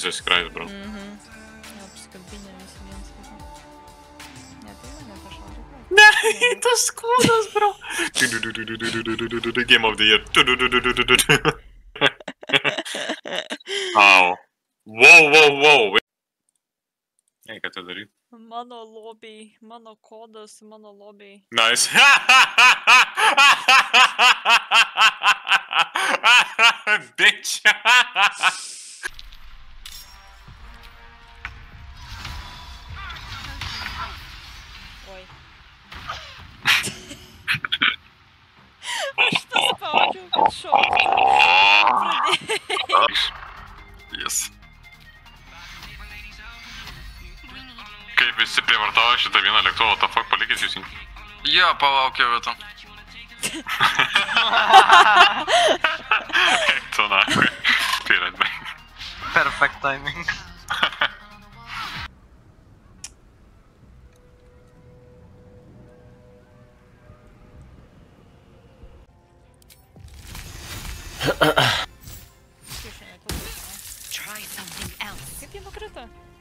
Jesus Christ, bro. Apsikabinę visi viens kitą. Ne, tai mane pašaudė. Ne, tas kūnas, bro. Game of the year. Au. Wow. Ei, ką tai daryt? Mano lobiai, mano kodas, mano lobiai. Nice. Bitch. Oi. Aš paspaudžiau, kad šokti. Yes. Kaip visi prievartavo šitą vieną lėktuvą, what the fuck, palikit jūs jį? Jo, palaukiau vietą. Tu nakui. Pirat, bang. Perfect timing.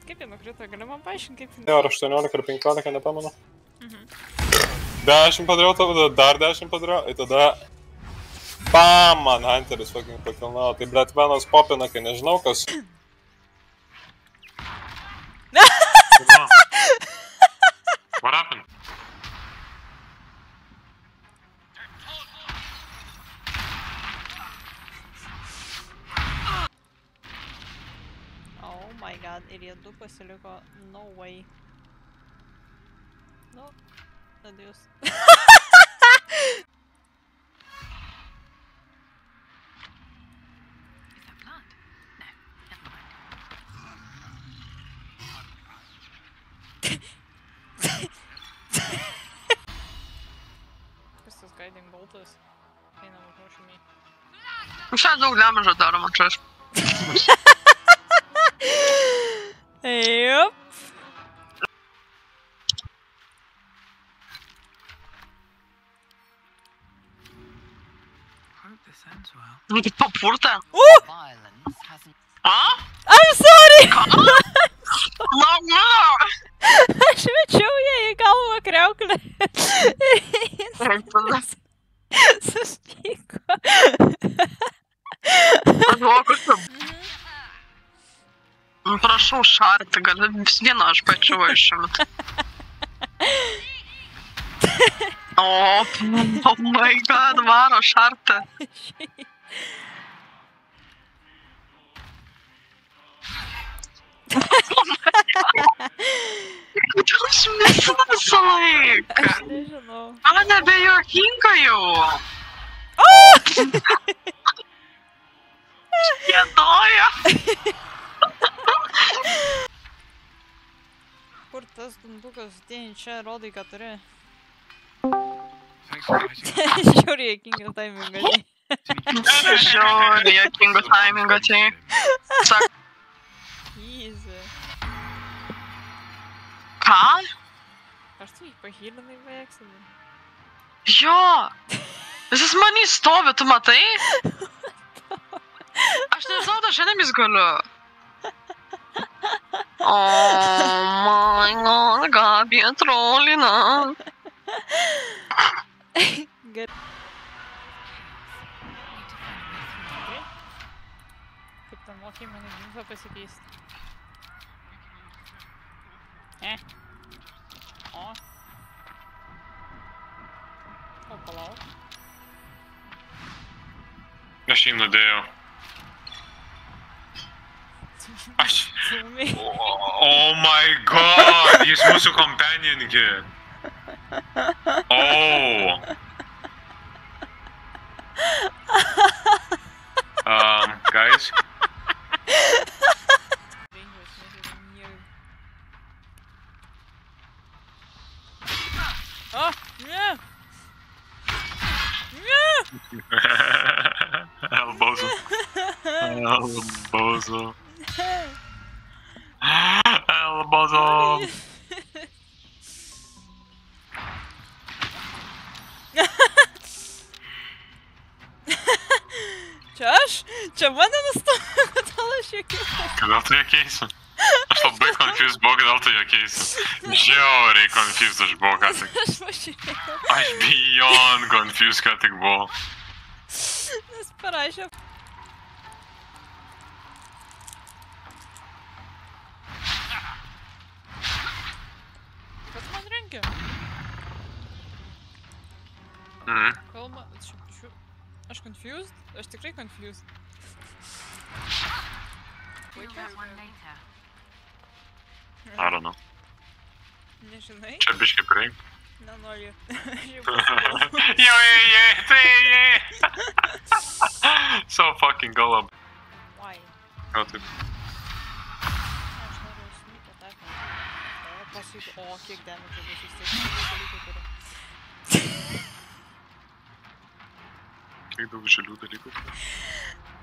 Kaip jie nukrito? Gali man paaiškinti, kaip jie... Jo, ar 18 ar 15, nepamenu. 10 padariau, tada dar 10 padariau, ir tada... Bam, man Hunteris fucking pakilnavo. Tai Bletmanas popina, kai nežinau kas... What happened? Oh my god, ir jie du pasiliko, no way. Nu, adios. Kas tas guiding boltas? Eina užmušimai. Šiandien daug damažo daroma, čia aš. Jup. Nu, tai papurta. A? I'm sorry! Lauk, mano! Aš mečiau ją į galvą kriauklę. Sustyko. Advokas. Prašau šarti, gali vis vieną aš pačiu išimti. Oh my god, varo šarti. Kodėl aš misinu visą laiką? Aš nežinau. A, nebejuokinga jau. Gėdoja. Kur tas dundukas atėjai čia, rodai, ką turi. Žiūrė, juokingas taimingas. Žiūrė, juokingas taimingas. Sak. Easy. Ką? Aš tu jį pahylinai veiksime. Jo. Jis manį stovi, tu matai? Aš nežinau, da šiandien jis galiu. Oh my god, Gabija trolina. Gerai. Kaip ten mokai mane ginklą pasikeisti? O. O, palauk. Aš jį nudėjau. Aš... Oh my god, jis mūsų companion kid. Oh. Guys. Oh, yeah. Elbozo. Elbozo. Elbozo. Čia aš? Čia mane nustojo, kodėl aš Kodėl tu juokeisi? Aš labai confused buvau, kodėl tu juokeisi. Žiauriai confused aš buvau ką tik. Aš pažiūrėjau. Aš beyond confused ką tik buvau. Nes parašė. Kas man rengia? Kalma, aš confused? Aš tikrai confused. I don't know. Nežinai? Čia biškai prieik. Nenoriu. Jei. So fucking gullible. Why? Gal taip. Aš noriu sneak attack. O, paskui, o, kiek damage bus vis tiek. Dalykai turiu. Kiek daug žalių dalykų.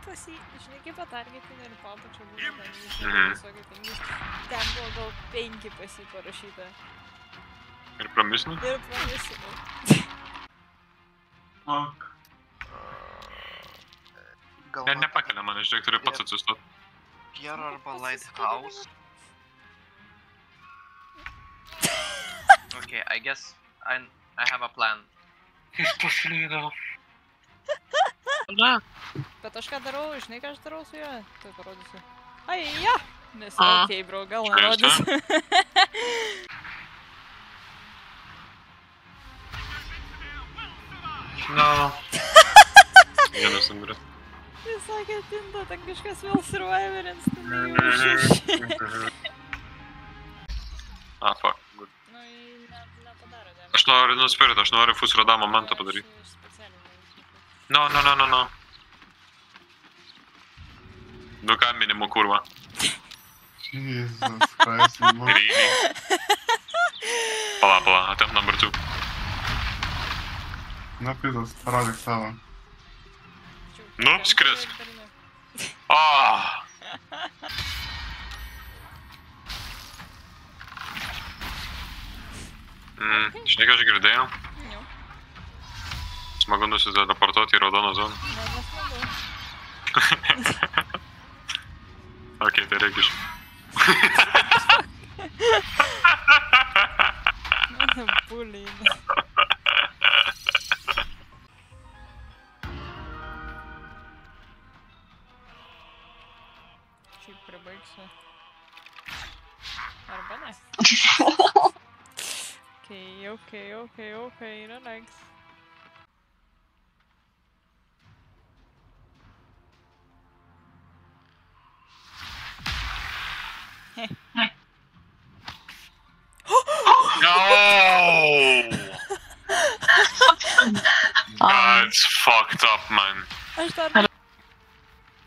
Žinai, kaip patargetinė ir papačio buvo ten visokie pingis. Ten buvo gal 5 pas jį parašyta. Ir pramisinu? Ir pramisinu. Fuck. Net nepakelia mane, žiūrėk, turiu pats atsistot. Piero arba Lighthouse. Okay, I guess I have a plan. Jis paslydo. Na. Bet aš ką darau, žinai ką aš darau su juo? Tai parodysiu. Ai, ja! Nes okei, bro, gal nerodysiu. No. Vienas numirė. Jis sakė, tinta, ten kažkas vėl survivorins, tai neįmušiš. Ah, fuck, good. Nu, nepadarė, ne. Aš noriu nuspirit, aš noriu Fusrada momentą padaryti. No. Nu ką minimu kurva. Jesus Christ, Really? Pala, attempt number 2. Na pizas, parodyk savo. Nu, skrisk. Ah! Žinai, ką aš girdėjau? Jo. Smagu nusiteleportuoti į raudoną zoną. Nesmagu. Okei, tai reikia iš. Mano bullying. Šiaip pribaigsiu. Arba ne. Okay, relax. No! That's fucked up, man. Aš dar...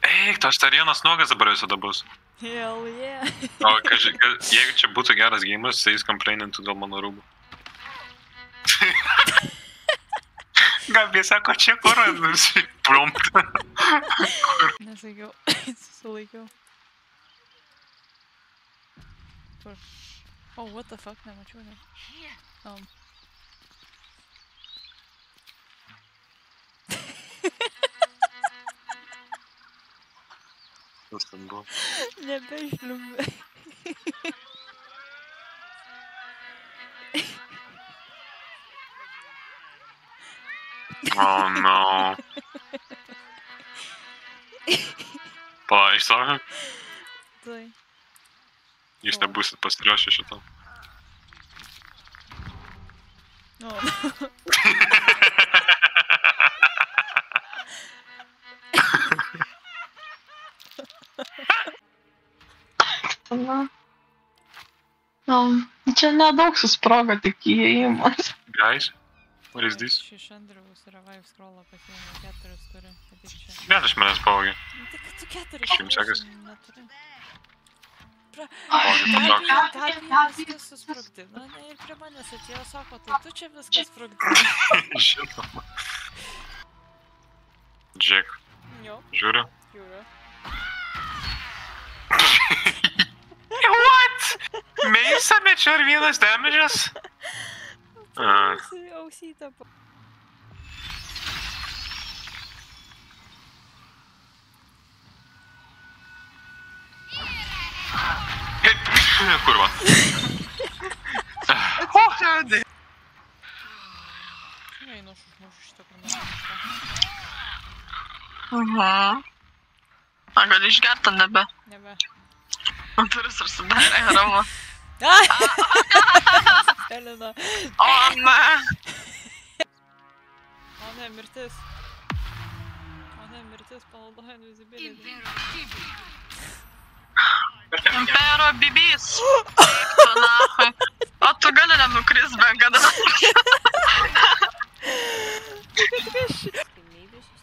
Eik, tas Tarienas nuogas dabar visada bus. Hell yeah. O, jeigu čia būtų geras geimas, tai jis complainintų dėl mano rūbų. Gabi sako, čia kur prompt. Nesakiau, susilaikiau. Kur? Oh, what the fuck, nemačiau, ne. Kas ten buvo? Nebeišliumė. Oh no. Pala, išsaugai? Tai. Jūs nebūsit pasiruošę šitą. No. Čia nedaug susprogo, tik įėjimas. Guys, what is this? Iš Andriaus revive scrollą pasiėmė, 4 turi. Vėl iš manęs pavogė. Tai kad tu 4 Kaip sekasi? neturi. Pavogė, Gal viskas susprogdino, ne, ir prie manęs atėjo, sako, tai tu čia viskas sprogdino. žinoma. Jack, Jo, žiūriu. jūra. What? Meisa mečia ar vienas damages? Ausytą. Kurva. Einu aš užmušu šitą granatą. A, gali išgerti, nebe. Nebe. Turis ir sudarė haramą. Ai! Elina. O, ne. O ne, mirtis. O ne, mirtis panaudoja invisibility. Impero bibys. Tu nahui. O tu gali nenukris, ben kada.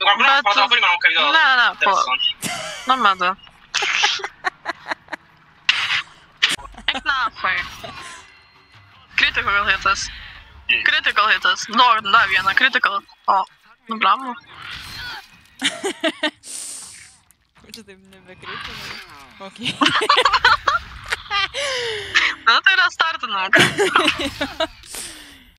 Bet... Ne, pala. Nu, medu. Eik nahui. Critical hitas. Critical hitas. Da vieną critical. O, nubramu. Čia taip nebekritinai. Ok. Na, tai yra startinau.